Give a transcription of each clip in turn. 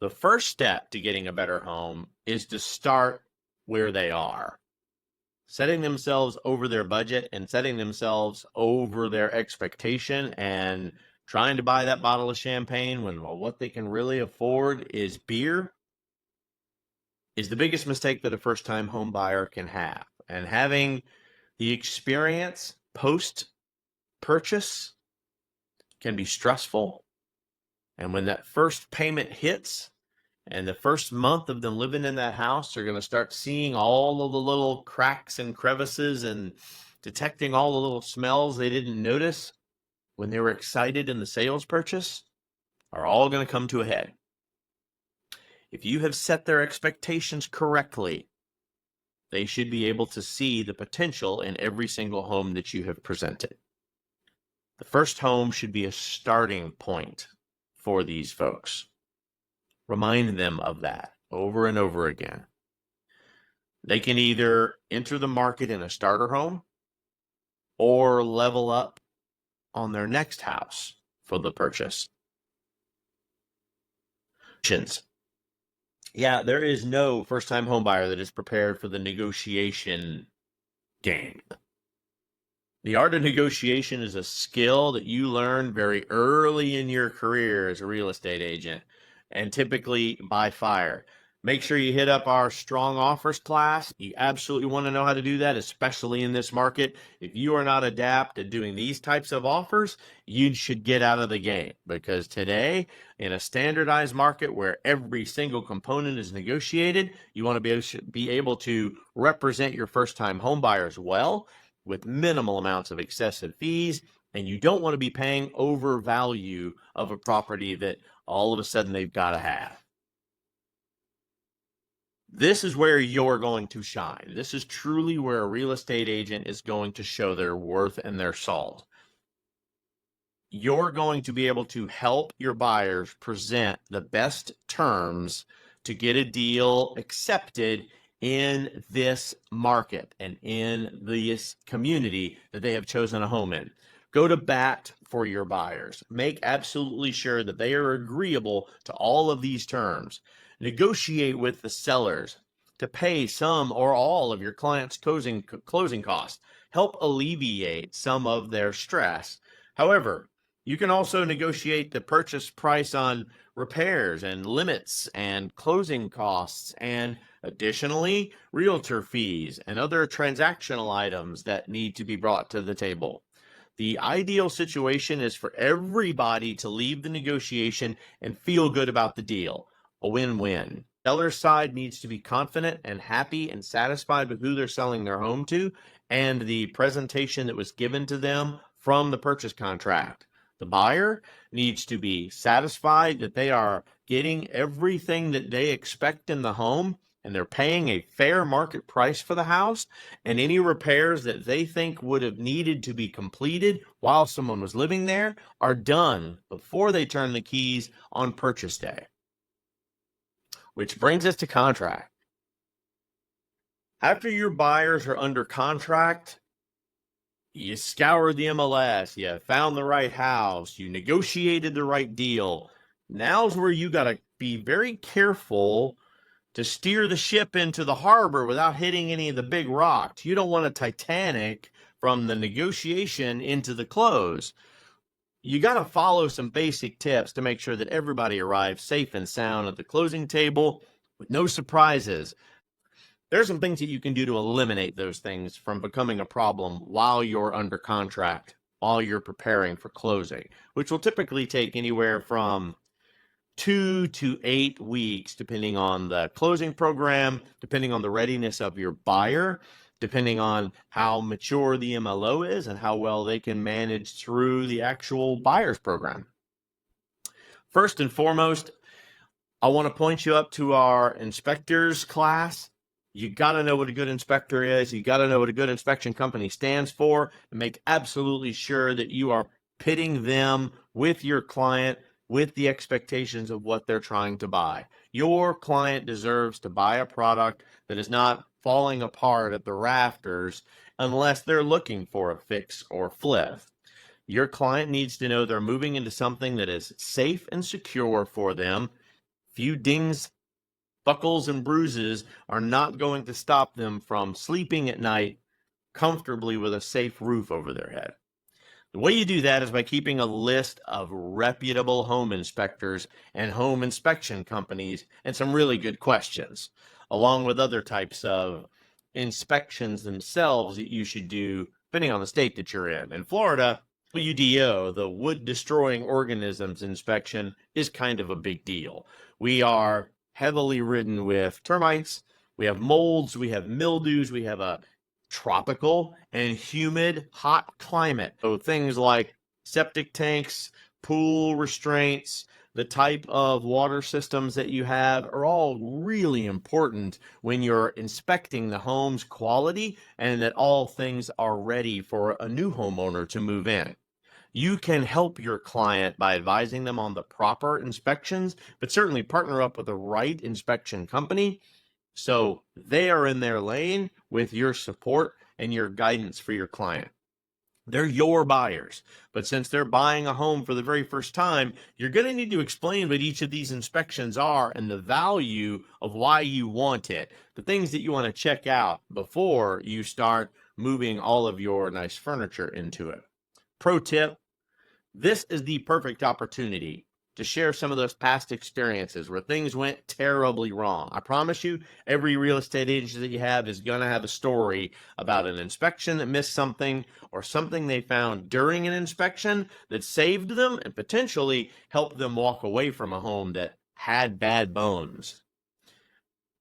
The first step to getting a better home is to start where they are, setting themselves over their budget and setting themselves over their expectation and trying to buy that bottle of champagne when what they can really afford is beer is the biggest mistake that a first-time home buyer can have. And having the experience post-purchase can be stressful. And when that first payment hits, and the first month of them living in that house, they're going to start seeing all of the little cracks and crevices and detecting all the little smells they didn't notice when they were excited in the sales purchase, are all going to come to a head. If you have set their expectations correctly, they should be able to see the potential in every single home that you have presented. The first home should be a starting point for these folks. Remind them of that over and over again. They can either enter the market in a starter home or level up on their next house for the purchase. Yeah, there is no first-time home buyer that is prepared for the negotiation game. The art of negotiation is a skill that you learn very early in your career as a real estate agent, and typically by fire. Make sure you hit up our strong offers class. You absolutely want to know how to do that, especially in this market. If you are not adept at doing these types of offers, you should get out of the game, because today, in a standardized market where every single component is negotiated, you want to be able to represent your first-time home buyers well with minimal amounts of excessive fees, and you don't want to be paying over value of a property that all of a sudden they've got to have. This is where you're going to shine. This is truly where a real estate agent is going to show their worth and their salt. You're going to be able to help your buyers present the best terms to get a deal accepted in this market and in this community that they have chosen a home in. Go to bat for your buyers. Make absolutely sure that they are agreeable to all of these terms. Negotiate with the sellers to pay some or all of your clients' closing costs. Help alleviate some of their stress. However, you can also negotiate the purchase price on repairs and limits and closing costs, and additionally, realtor fees and other transactional items that need to be brought to the table. The ideal situation is for everybody to leave the negotiation and feel good about the deal. A win-win. Seller's side needs to be confident and happy and satisfied with who they're selling their home to and the presentation that was given to them from the purchase contract. The buyer needs to be satisfied that they are getting everything that they expect in the home and they're paying a fair market price for the house, and any repairs that they think would have needed to be completed while someone was living there are done before they turn the keys on purchase day. Which brings us to contract. After your buyers are under contract, you scoured the MLS, you found the right house, you negotiated the right deal. Now's where you got to be very careful to steer the ship into the harbor without hitting any of the big rocks. You don't want a Titanic from the negotiation into the close. You got to follow some basic tips to make sure that everybody arrives safe and sound at the closing table with no surprises. There's some things that you can do to eliminate those things from becoming a problem while you're under contract, while you're preparing for closing, which will typically take anywhere from 2 to 8 weeks, depending on the closing program, depending on the readiness of your buyer, depending on how mature the MLO is and how well they can manage through the actual buyer's program. First and foremost, I want to point you up to our inspectors class. You got to know what a good inspector is. You got to know what a good inspection company stands for, and make absolutely sure that you are pitting them with your client with the expectations of what they're trying to buy. Your client deserves to buy a product that is not falling apart at the rafters unless they're looking for a fix or flip. Your client needs to know they're moving into something that is safe and secure for them, few dings, buckles, and bruises are not going to stop them from sleeping at night comfortably with a safe roof over their head. The way you do that is by keeping a list of reputable home inspectors and home inspection companies and some really good questions, along with other types of inspections themselves that you should do depending on the state that you're in. In Florida, WDO, the wood destroying organisms inspection, is kind of a big deal. We are heavily ridden with termites, we have molds, we have mildews, we have a tropical and humid hot climate. So things like septic tanks, pool restraints, the type of water systems that you have are all really important when you're inspecting the home's quality and that all things are ready for a new homeowner to move in. You can help your client by advising them on the proper inspections, but certainly partner up with the right inspection company so they are in their lane with your support and your guidance for your client. They're your buyers, but since they're buying a home for the very first time, you're going to need to explain what each of these inspections are and the value of why you want it, the things that you want to check out before you start moving all of your nice furniture into it. Pro tip, this is the perfect opportunity to share some of those past experiences where things went terribly wrong. I promise you, every real estate agent that you have is going to have a story about an inspection that missed something or something they found during an inspection that saved them and potentially helped them walk away from a home that had bad bones.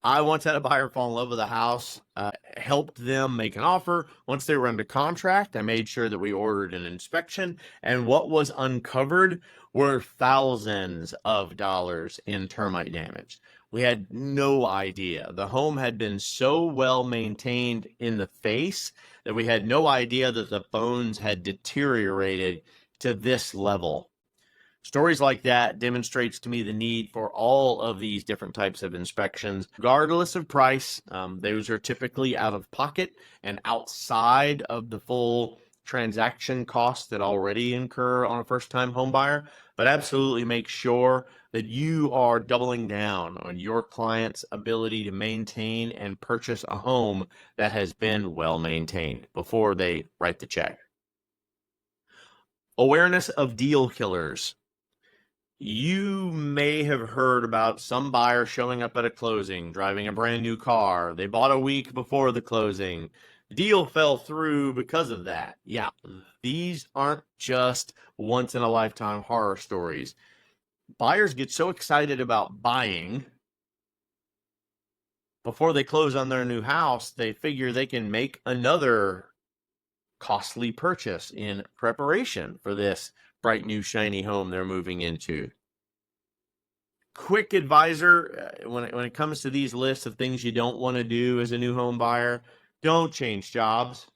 I once had a buyer fall in love with a house, helped them make an offer. Once they were under contract, I made sure that we ordered an inspection, and what was uncovered were thousands of dollars in termite damage. We had no idea. The home had been so well maintained in the face that we had no idea that the bones had deteriorated to this level. Stories like that demonstrates to me the need for all of these different types of inspections, regardless of price. Those are typically out of pocket and outside of the full transaction costs that already incur on a first-time home buyer. But absolutely make sure that you are doubling down on your client's ability to maintain and purchase a home that has been well maintained before they write the check. Awareness of deal killers. You may have heard about some buyer showing up at a closing, driving a brand new car. They bought a week before the closing. The deal fell through because of that. Yeah, these aren't just once in a lifetime horror stories. Buyers get so excited about buying before they close on their new house, they figure they can make another costly purchase in preparation for this bright new shiny home they're moving into. Quick advisor, when it comes to these lists of things you don't want to do as a new home buyer, don't change jobs,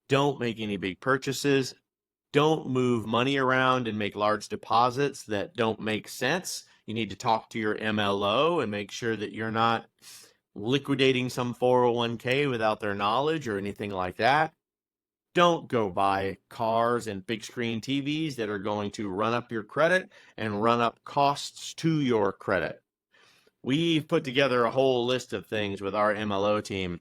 don't make any big purchases, don't move money around and make large deposits that don't make sense. You need to talk to your MLO and make sure that you're not liquidating some 401k without their knowledge or anything like that. Don't go buy cars and big screen TVs that are going to run up your credit and run up costs to your credit. We've put together a whole list of things with our MLO team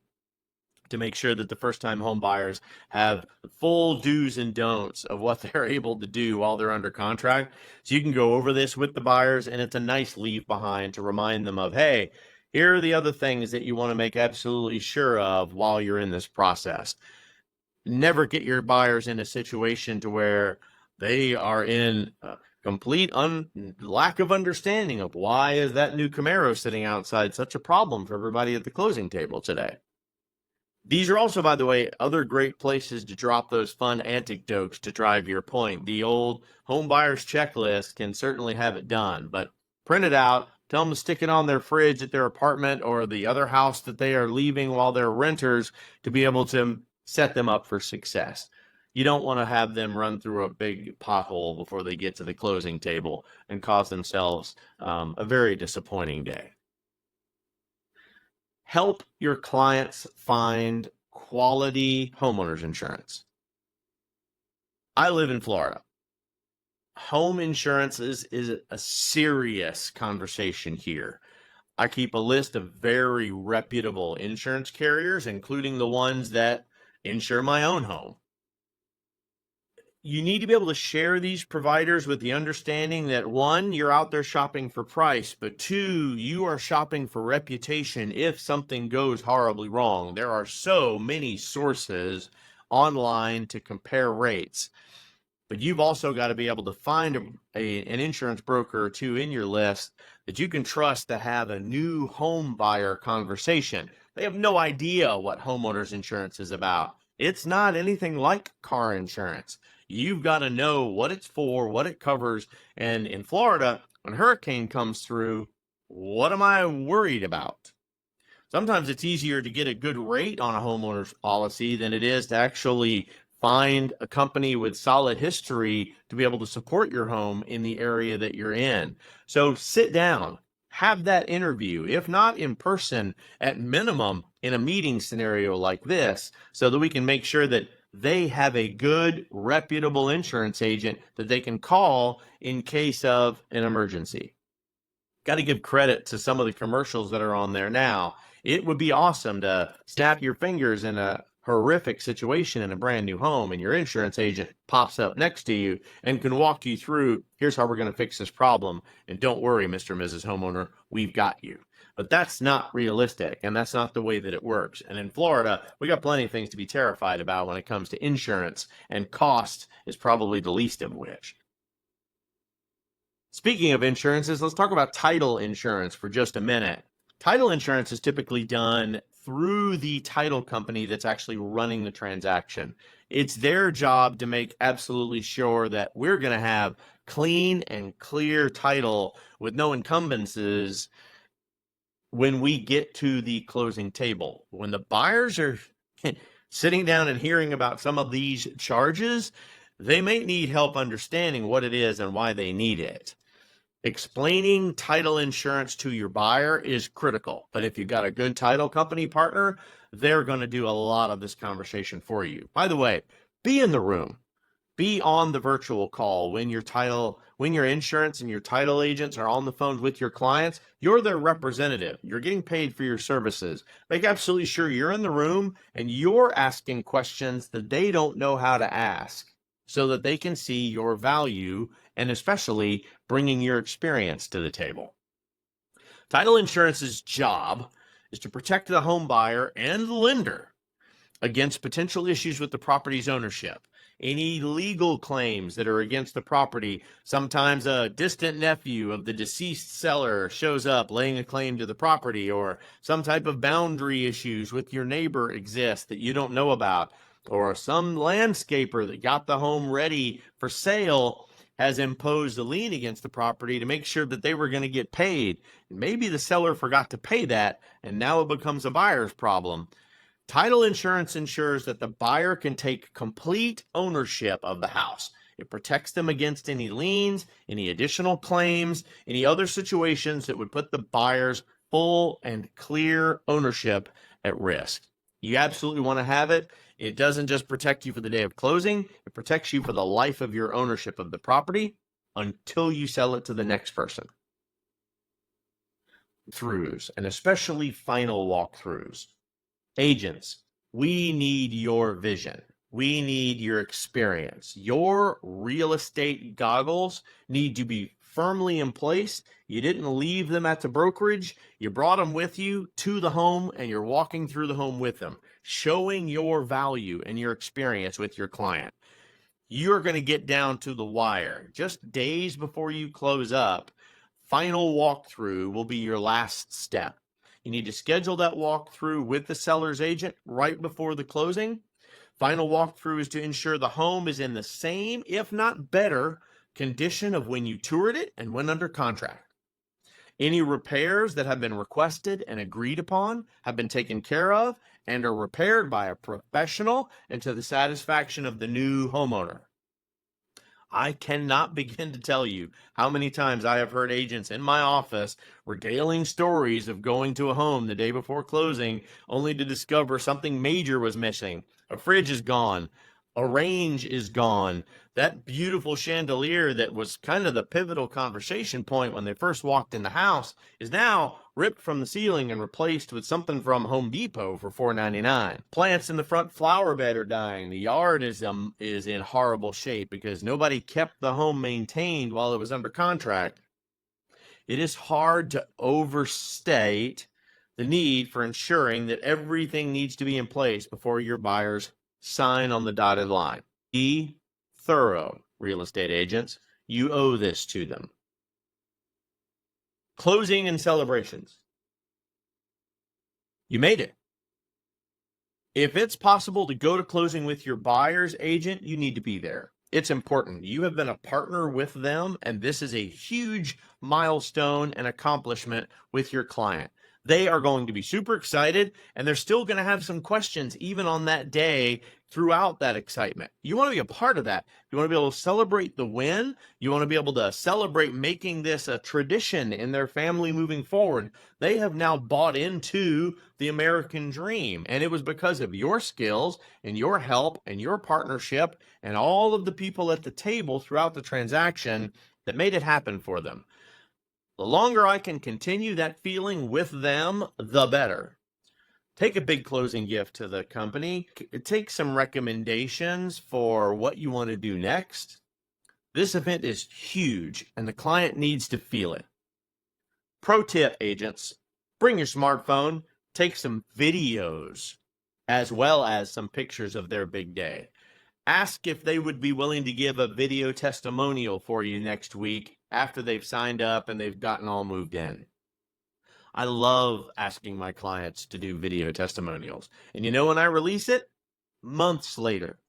to make sure that the first-time home buyers have full do's and don'ts of what they're able to do while they're under contract. So you can go over this with the buyers, and it's a nice leave behind to remind them of, hey, here are the other things that you want to make absolutely sure of while you're in this process. Never get your buyers in a situation to where they are in complete lack of understanding of why is that new Camaro sitting outside such a problem for everybody at the closing table today. These are also, by the way, other great places to drop those fun anecdotes to drive your point. The old home buyer's checklist can certainly have it done, but print it out, tell them to stick it on their fridge at their apartment or the other house that they are leaving while they're renters to be able to set them up for success. You don't want to have them run through a big pothole before they get to the closing table and cause themselves a very disappointing day. Help your clients find quality homeowners insurance. I live in Florida. home insurance is a serious conversation here. I keep a list of very reputable insurance carriers, including the ones that insure my own home. You need to be able to share these providers with the understanding that one, you're out there shopping for price, but two, you are shopping for reputation if something goes horribly wrong. There are so many sources online to compare rates, but you've also got to be able to find an insurance broker or two in your list that you can trust to have a new home buyer conversation. They have no idea what homeowners insurance is about. It's not anything like car insurance. You've got to know what it's for, what it covers. And in Florida, when a hurricane comes through, what am I worried about? Sometimes it's easier to get a good rate on a homeowner's policy than it is to actually find a company with solid history to be able to support your home in the area that you're in. So sit down, have that interview, if not in person, at minimum in a meeting scenario like this, so that we can make sure that they have a good, reputable insurance agent that they can call in case of an emergency. Got to give credit to some of the commercials that are on there now. It would be awesome to snap your fingers in a horrific situation in a brand new home and your insurance agent pops up next to you and can walk you through, here's how we're going to fix this problem. And don't worry, Mr. and Mrs. Homeowner, we've got you. But that's not realistic, and that's not the way that it works. And in Florida, we got plenty of things to be terrified about when it comes to insurance, and cost is probably the least of which. Speaking of insurances, let's talk about title insurance for just a minute. Title insurance is typically done through the title company that's actually running the transaction. It's their job to make absolutely sure that we're going to have clean and clear title with no encumbrances when we get to the closing table. When the buyers are sitting down and hearing about some of these charges, they may need help understanding what it is and why they need it. Explaining title insurance to your buyer is critical, but if you've got a good title company partner, they're going to do a lot of this conversation for you. By the way, be in the room. Be on the virtual call when your insurance and your title agents are on the phone with your clients. You're their representative. You're getting paid for your services. Make absolutely sure you're in the room and you're asking questions that they don't know how to ask so that they can see your value and especially bringing your experience to the table. Title insurance's job is to protect the home buyer and the lender against potential issues with the property's ownership. Any legal claims that are against the property. Sometimes a distant nephew of the deceased seller shows up laying a claim to the property, or some type of boundary issues with your neighbor exist that you don't know about, or some landscaper that got the home ready for sale has imposed a lien against the property to make sure that they were going to get paid. Maybe the seller forgot to pay that, and now it becomes a buyer's problem. Title insurance ensures that the buyer can take complete ownership of the house. It protects them against any liens, any additional claims, any other situations that would put the buyer's full and clear ownership at risk. You absolutely want to have it. It doesn't just protect you for the day of closing, it protects you for the life of your ownership of the property until you sell it to the next person. Throughs, and especially final walkthroughs. Agents, we need your vision. We need your experience. Your real estate goggles need to be firmly in place. You didn't leave them at the brokerage. You brought them with you to the home, and you're walking through the home with them, showing your value and your experience with your client. You're going to get down to the wire. Just days before you close up, final walkthrough will be your last step. You need to schedule that walkthrough with the seller's agent right before the closing. Final walkthrough is to ensure the home is in the same, if not better, condition of when you toured it and went under contract. Any repairs that have been requested and agreed upon have been taken care of and are repaired by a professional and to the satisfaction of the new homeowner. I cannot begin to tell you how many times I have heard agents in my office regaling stories of going to a home the day before closing only to discover something major was missing. A fridge is gone. A range is gone. That beautiful chandelier that was kind of the pivotal conversation point when they first walked in the house is now ripped from the ceiling and replaced with something from Home Depot for $4.99. Plants in the front flower bed are dying. The yard is in horrible shape because nobody kept the home maintained while it was under contract. It is hard to overstate the need for ensuring that everything needs to be in place before your buyers sign on the dotted line. Be thorough, real estate agents. You owe this to them. Closing and celebrations. You made it. If it's possible to go to closing with your buyer's agent, you need to be there. It's important. You have been a partner with them, and this is a huge milestone and accomplishment with your client. They are going to be super excited, and they're still going to have some questions even on that day throughout that excitement. You want to be a part of that. You want to be able to celebrate the win. You want to be able to celebrate making this a tradition in their family moving forward. They have now bought into the American dream, and it was because of your skills and your help and your partnership and all of the people at the table throughout the transaction that made it happen for them. The longer I can continue that feeling with them, the better. Take a big closing gift to the company. Take some recommendations for what you want to do next. This event is huge, and the client needs to feel it. Pro tip, agents, bring your smartphone, take some videos, as well as some pictures of their big day. Ask if they would be willing to give a video testimonial for you next week after they've signed up and they've gotten all moved in. I love asking my clients to do video testimonials. And you know when I release it? Months later.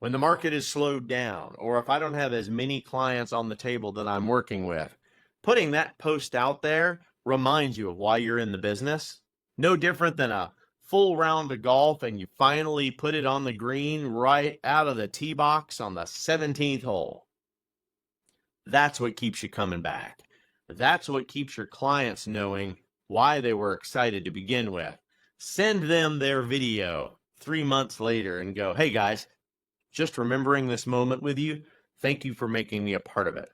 When the market is slowed down, or if I don't have as many clients on the table that I'm working with, putting that post out there reminds you of why you're in the business. No different than a full round of golf and you finally put it on the green right out of the tee box on the 17th hole. That's what keeps you coming back. That's what keeps your clients knowing why they were excited to begin with. Send them their video 3 months later and go, hey guys, just remembering this moment with you. Thank you for making me a part of it.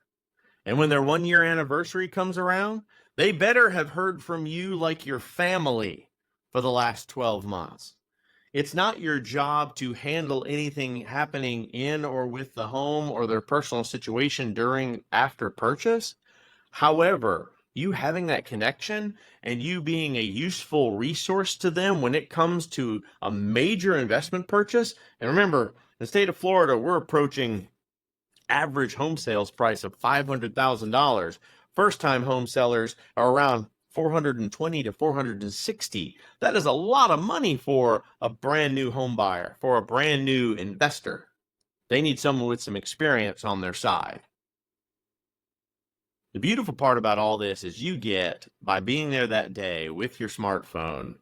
And when their 1-year anniversary comes around, they better have heard from you like your family for the last 12 months. It's not your job to handle anything happening in or with the home or their personal situation after purchase. However, you having that connection and you being a useful resource to them when it comes to a major investment purchase. And remember, in the state of Florida, we're approaching average home sales price of $500,000. First-time home sellers are around 420 to 460. That is a lot of money for a brand new home buyer, for a brand new investor. They need someone with some experience on their side. The beautiful part about all this is you get, by being there that day with your smartphone,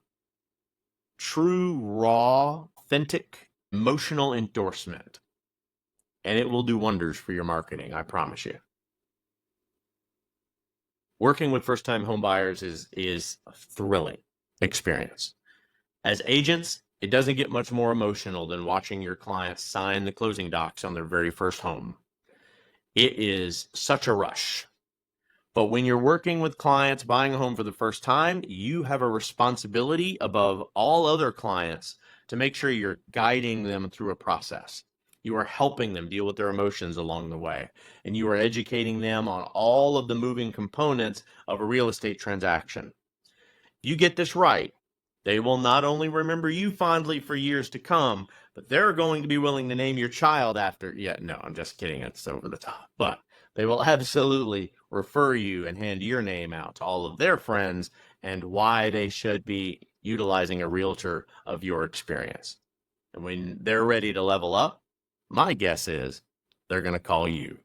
true, raw, authentic, emotional endorsement. And it will do wonders for your marketing, I promise you. Working with first-time home buyers is a thrilling experience. As agents, it doesn't get much more emotional than watching your clients sign the closing docs on their very first home. It is such a rush. But when you're working with clients buying a home for the first time, you have a responsibility above all other clients to make sure you're guiding them through a process. You are helping them deal with their emotions along the way, and you are educating them on all of the moving components of a real estate transaction. If you get this right, they will not only remember you fondly for years to come, but they're going to be willing to name your child after. Yeah, no, I'm just kidding. It's over the top. But they will absolutely refer you and hand your name out to all of their friends and why they should be utilizing a realtor of your experience. And when they're ready to level up, my guess is they're going to call you.